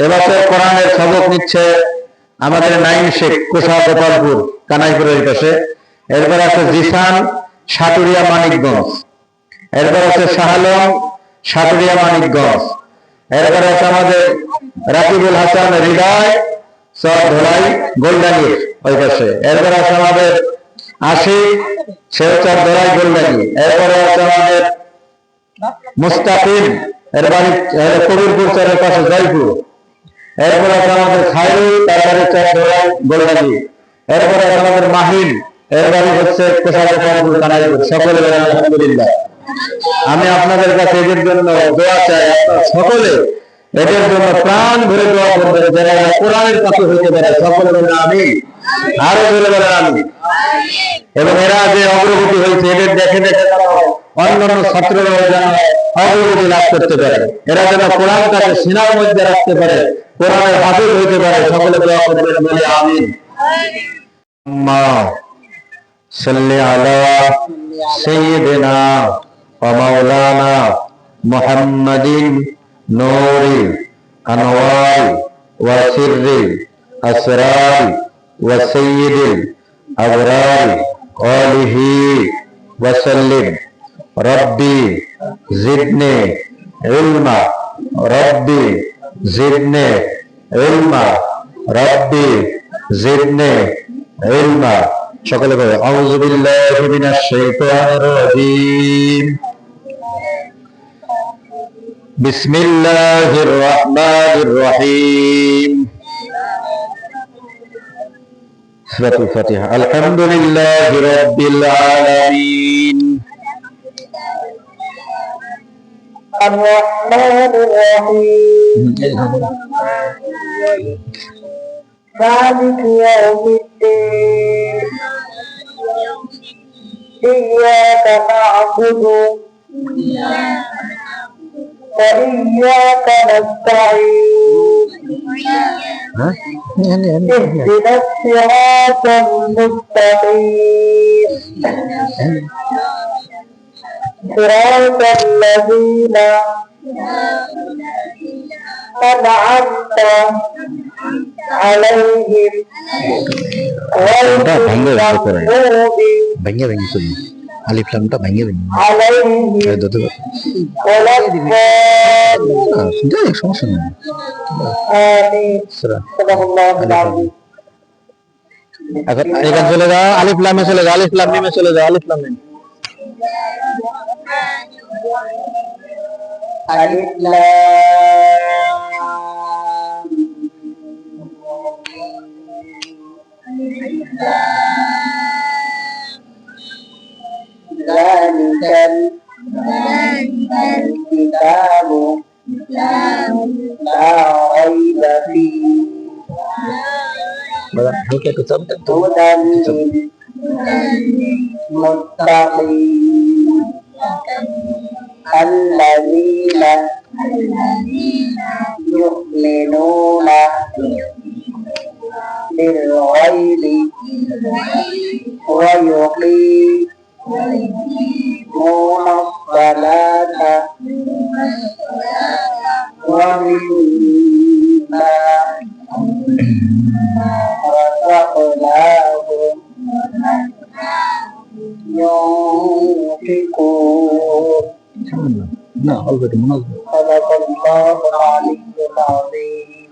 এবছর কোরআনের সবক নিচ্ছে আমাদের নাইম শেখ কোষা গোপালপুর কানাইপুরের পাশে। এরপর আছে জিসান সাটুরিয়া মানিকগঞ্জ। এরপর আছে শাহ আলম সাটুরিয়া মানিকগঞ্জ। এরপর আছে আমাদের রাকিবুল হাসান হৃদয় সব ধলাই গোলডানির ওই পাশে। এরপর আছে আমাদের আশিক সেও চর ধলাই গোলডানি। এরপরে আছে আমাদের মুস্তাকিম এর বাড়ি কবিরপুর চরের পাশে জয়পুর। এরপর আছে আমাদের খায়রুল তার বাড়ি চর ধলাই গোলডানি। এরপর আছে আমাদের মাহিন এর বাড়ি হচ্ছে কোষাগোপালপুর কানাইপুর। সকলে বলেন আলহামদুলিল্লাহ। আমি আপনাদের কাছে এদের জন্য দোয়া চাই, আপনারা সকলে এদের জন্য প্রাণ ভরে দোয়া করবেন যারা কোরআনের কাছে হইতে পারে। সকলে বলেন আমিন, আরো জোরে বলেন আমিন। এবং এরা যে অগ্রগতি হয়েছে এদের দেখে দেখে অন্যান্য ছাত্ররাও যেন অগ্রগতি লাভ করতে পারে, এরা যেন কোরআনটাকে সিনার মধ্যে রাখতে পারে, কোরআনের হাফেজ হইতে পারে। সকলে দোয়া করবেন, বলে আমিন। সাল্লি আলা সাইয়্যিদিনা ওয়া মাওলানা মুহাম্মাদিন নূরি আনওয়ার ওয়া সিররি আসরার ওয়া সাইয়্যিদিল আবরার আলিহি ওয়া সাল্লিম। রব্বি জিদনি ইলমা, রব্বি জিদনি ইলমা, রব্বি জিদনি ইলমা। সকলে বলে আউযু বিল্লাহি মিনাশ শাইতানির রাজীম। বিসমিল্লাহির রহমানির রহিম। সূরাতুল ফাতিহা। আলহামদুলিল্লাহি রাব্বিল আলামিন। আর রহমানির রহিম। মালিকি ইয়াউমিদ্দিন। ইয়্যাকা না'বুদু ওয়া ইয়্যাকা নাস্তাঈন। ইহদিনাস সিরাতাল মুস্তাকিম। সিরাতাল লাযীনা আন'আমতা আলাইহিম ভেঙে ভেঙে শুনি। আলিফ লামটা ভেঙে ভেঙে সমস্যা নেই। এখানে চলে যাও, আলিফ লামে চলে যাও, আলিফ লাম মিমে চলে যাও, আলিফ লাম মিম। আলিফ লাম যালিকাল কিতাবু লা রাইবা ফীহি হালকা একটু চাপ দেন তো। হুদাল লিল মুত্তাকিন আল্লাযীনা ইউমিনুনা বিল গায়বি ওয়া yuqimunas salata wa mimma razaqnahum yunfiqun. না অল্প একটু মনে হয়। সাদাকাল্লাহুল আলিয়্যুল আযীম।